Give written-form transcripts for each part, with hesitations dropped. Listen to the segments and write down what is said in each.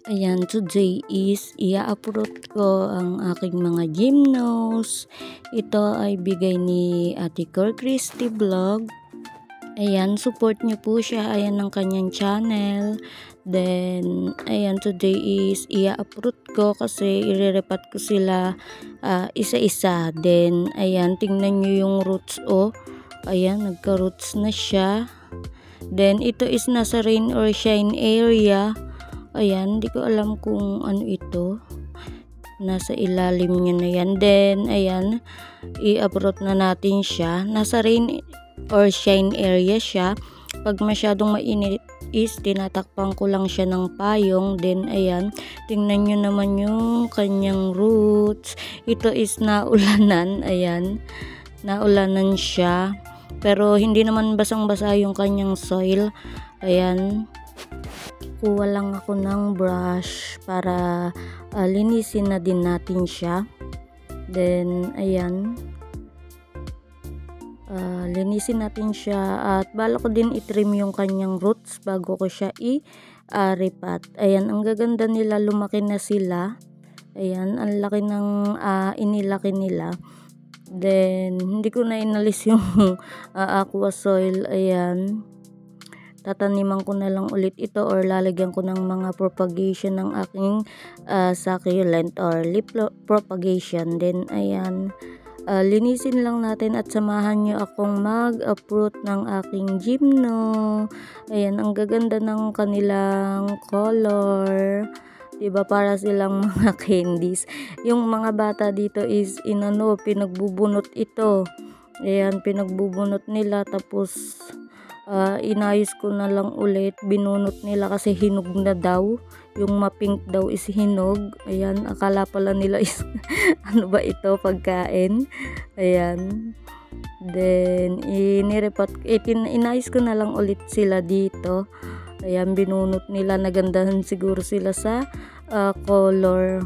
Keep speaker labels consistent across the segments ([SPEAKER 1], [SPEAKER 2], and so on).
[SPEAKER 1] Ayan, today is i-upload ko ang aking mga gymnos. Ito ay bigay ni Ate Cor Christy Vlog. Ayan, support nyo po siya. Ayan ang kanyang channel. Then, ayan, today is i-upload ko kasi irerepat ko sila isa-isa. Then, ayan, tingnan nyo yung roots. Oh, ayan, nagka-roots na siya. Then, ito is nasa rain or shine area. Ayan, hindi ko alam kung ano ito. Nasa ilalim niya na yan. Then, ayan, i-uproot na natin siya. Nasa rain or shine area siya. Pag masyadong mainit is tinatakpan ko lang siya ng payong. Then, ayan, tingnan nyo naman yung kanyang roots. Ito is naulanan. Ayan, naulanan siya. Pero, hindi naman basang-basa yung kanyang soil. Ayan, kuha lang ako ng brush para linisin na din natin siya. Then, ayan, linisin natin siya at bala ko din i-trim yung kanyang roots bago ko siya i-repat. Ayan, ang gaganda nila, lumaki na sila. Ayan, ang laki ng inilaki nila. Then, hindi ko na inalis yung aqua soil. Ayan, tataniman ko na lang ulit ito or lalagyan ko ng mga propagation ng aking succulent or leaf propagation. Then, ayan, linisin lang natin at samahan nyo akong mag-uproot ng aking gymno. Ayan, ang gaganda ng kanilang color. Diba, para silang mga candies. Yung mga bata dito is pinagbubunot ito. Ayan, pinagbubunot nila tapos inayos ko na lang ulit, binunot nila kasi hinog na daw, yung mapink daw is hinog. Ayan, akala pala nila is ano ba ito, pagkain. Ayan, then inayos ko na lang ulit sila dito. Ayan, binunot nila, nagandahan siguro sila sa color.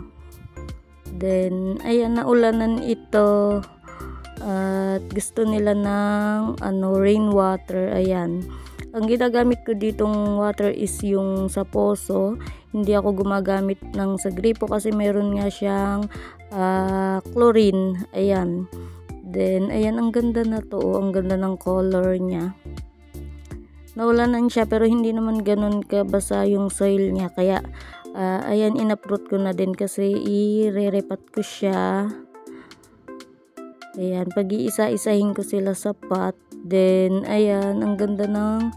[SPEAKER 1] Then, ayan, naulanan ito at gusto nila ng rainwater. Ayan, ang ginagamit ko ditong water is yung sa poso. Hindi ako gumagamit ng sa gripo kasi meron nga siyang chlorine. Ayan, then ayan, ang ganda na to. Ang ganda ng color niya. Naulanan siya pero hindi naman ganun kabasa yung soil niya, kaya ayan, in-uproot ko na din kasi i-repat ko siya. Ayan, pag-iisa-isahin ko sila sa pot. Then, ayan, ang ganda ng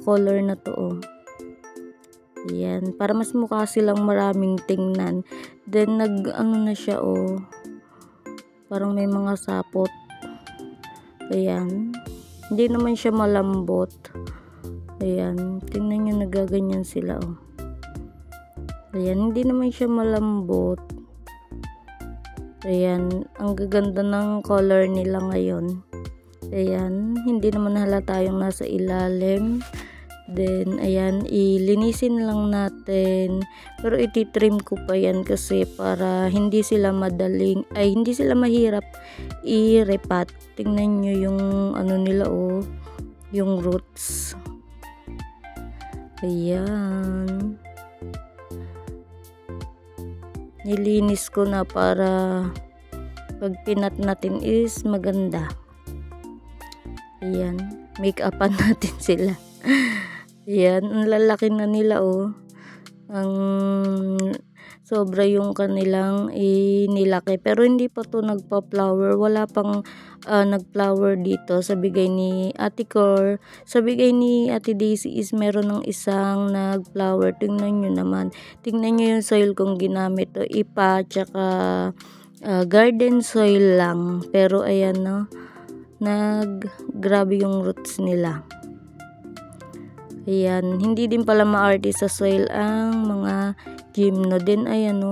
[SPEAKER 1] color na to. Ayan, para mas mukha silang maraming tingnan. Then, na siya, parang may mga sapot. Ayan, hindi naman siya malambot. Ayan, tingnan nyo, nagaganyan sila, Ayan, hindi naman siya malambot. Ayan, ang gaganda ng color nila ngayon. Ayan, hindi naman halata yung nasa ilalim. Then, ayan, ilinisin lang natin. Pero ititrim ko pa yan kasi para hindi sila hindi sila mahirap i-repat. Tingnan nyo yung nila, yung roots. Ayan, nilinis ko na para pag pinat natin is maganda. Ayan, make upan natin sila. Ayan, ang lalaki na nila, ang sobra yung kanilang inilaki. Pero hindi pa to nagpa-flower. Wala pang nag-flower dito sa bigay ni Ate Cor. Sa bigay ni Ate Daisy is meron ng isang nag-flower. Tingnan nyo naman. Tingnan nyo yung soil kong ginamit. IPA tsaka garden soil lang. Pero ayan, grabe yung roots nila. Ayan, hindi din pala maarte sa soil ang mga gymno. Din, ayan,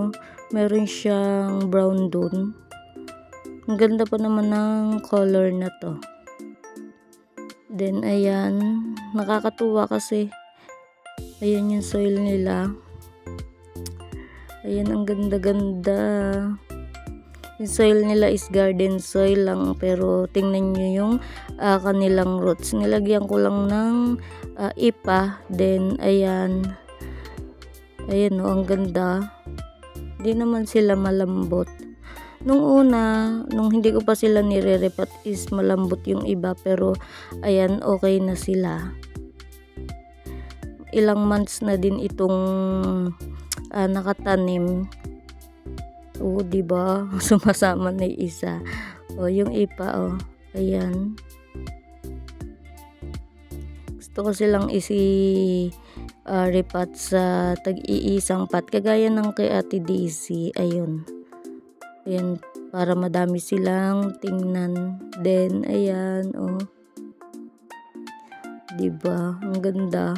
[SPEAKER 1] meron siyang brown doon. Ang ganda pa naman ng color na to. Then, ayan, nakakatuwa kasi ayan yung soil nila. Ayan, ang ganda-ganda. Yung soil nila is garden soil lang, pero tingnan nyo yung kanilang roots. Nilagyan ko lang ng IPA. Then, ayan, Ayan o, ang ganda. Di naman sila malambot. Nung una, nung hindi ko pa sila nire-repat is malambot yung iba, pero ayan, okay na sila. Ilang months na din itong nakatanim. O, diba? Sumasama na yung isa. O, yung ipa, o. Ayan. Gusto ko silang repat sa tag-iisang pat. Kagaya ng kay Ate Daisy. Ayun. Ayan. Para madami silang tingnan. Then, ayan, o. Diba? Ang ganda.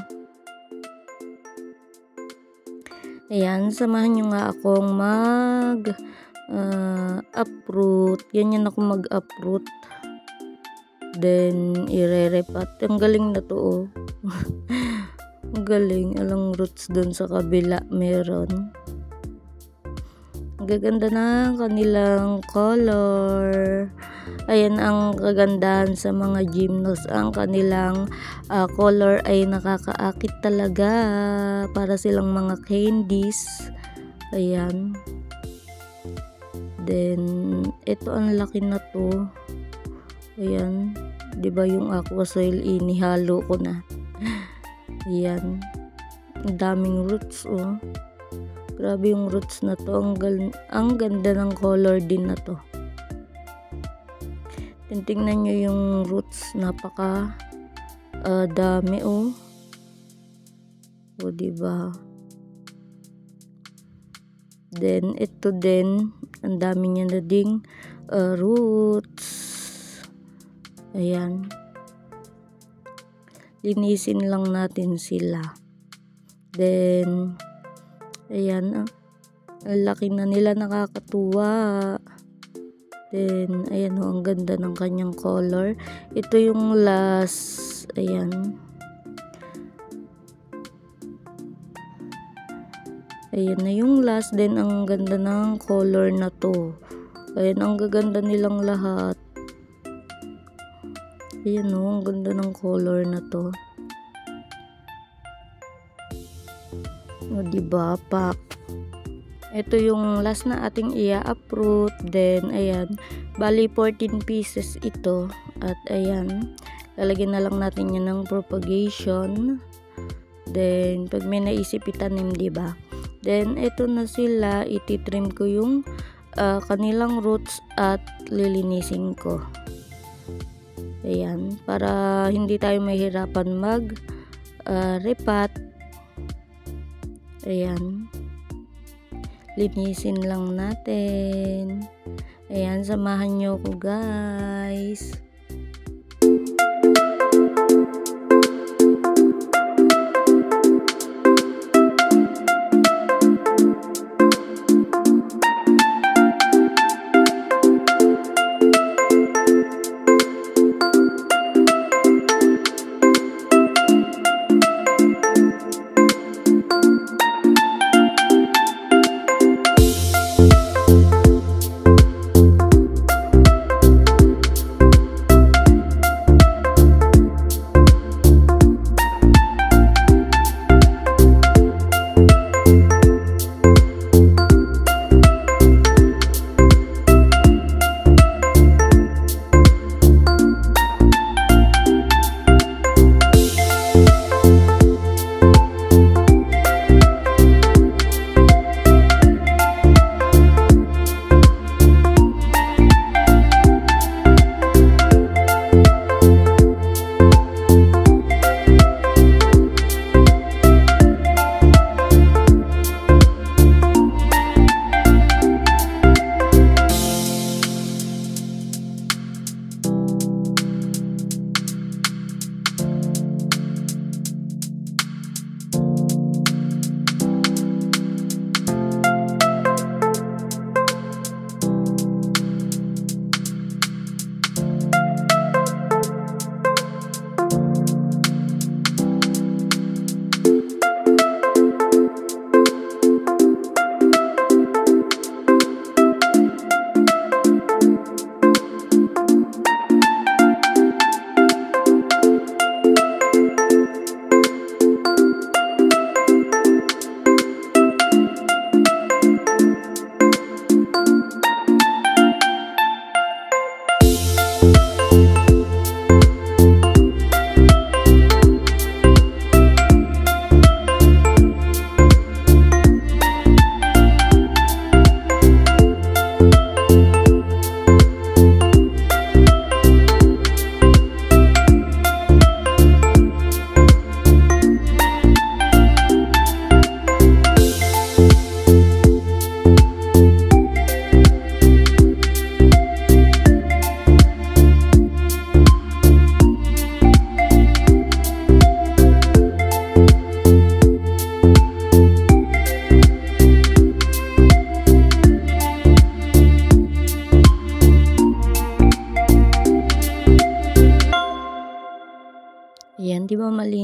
[SPEAKER 1] Ayan, samahan nyo nga akong uproot. Ganyan ako mag-uproot. Then, ire-repat. Ang galing na to, oh. Ang galing. Alang roots dun sa kabila meron. Ang gaganda na kanilang color. Ayan ang kagandahan sa mga gymnos. Ang kanilang color ay nakakaakit talaga. Para silang mga candies. Ayan. Then, ito ang laki na to. Ayan. Diba yung aqua soil inihalo ko na. Ayan. Ang daming roots, oh. Grabe yung roots na to. Ang ganda ng color din na to. Tingnan nyo yung roots, napaka dami, oh. O, diba? Then, ito din, ang dami niya na ding roots. Ayan. Linisin lang natin sila. Then, ayan, ang laki na nila, nakakatuwa. Then, ayan o, ang ganda ng kanyang color. Ito yung last. Ayan. Ayan na yung last. Then, ang ganda ng color na to. Ayan, ang gaganda nilang lahat. Ayan o, ang ganda ng color na to. O, diba, pak. Ito yung last na ating i-uproot. Then, ayan. Bali, 14 pieces ito. At, ayan. Lalagyan na lang natin yan ng propagation. Then, pag may naisip itanim, diba? Then, ito na sila. Ititrim ko yung kanilang roots at lilinisin ko. Ayan. Para hindi tayo mahirapan mag-repat. Ayan. Linisin lang natin. Ayan, samahan nyo ko, guys.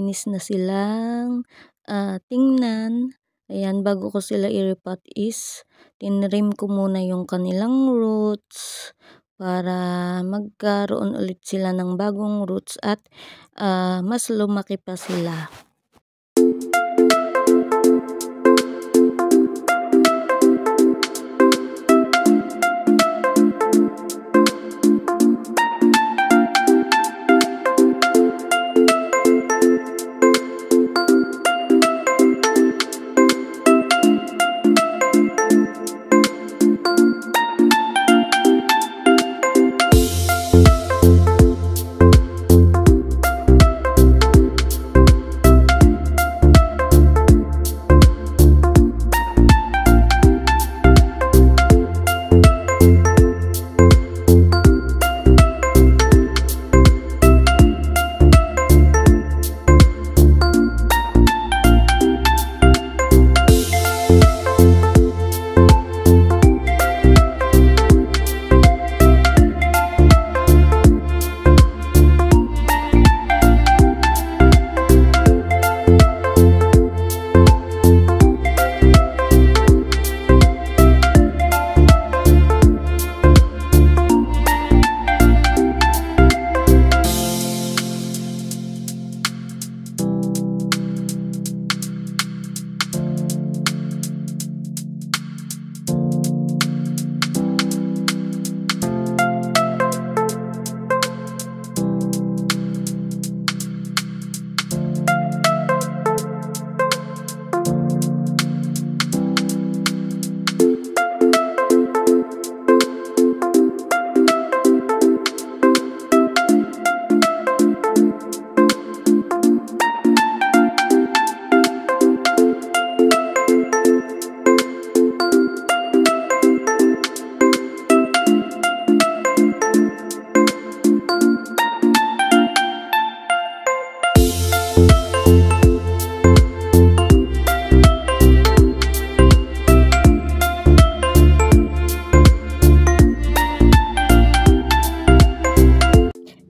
[SPEAKER 1] malinis na silang tingnan. Ayan, bago ko sila i-repot is tinrim ko muna yung kanilang roots para magkaroon ulit sila ng bagong roots at mas lumaki pa sila.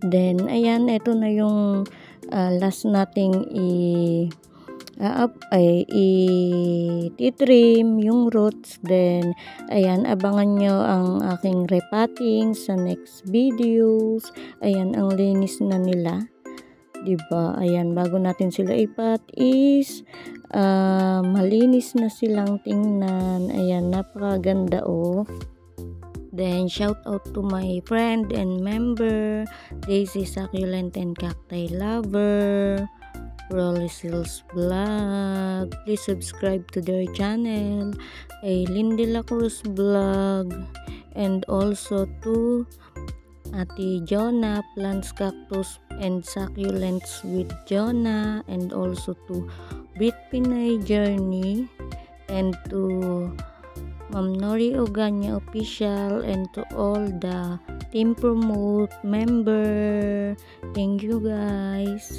[SPEAKER 1] Then, ayan, ito na yung last nating i-trim yung roots. Then, ayan, abangan nyo ang aking repotting sa next videos. Ayan, ang linis na nila. Diba? Ayan, bago natin sila ipat is malinis na silang tingnan. Ayan, napakaganda oh. Then, shout out to my friend and member, Daisy Succulent and Cacti Lover, Rolly Sills Vlog. Please subscribe to their channel, Lindy La Cruz Vlog, and also to Ate Jonah, Plants, Cactus, and Succulents with Jonah, and also to Brit Pinay Journey, and to Ma'am Nori Oganya Official, and to all the Team Promote member. Thank you guys.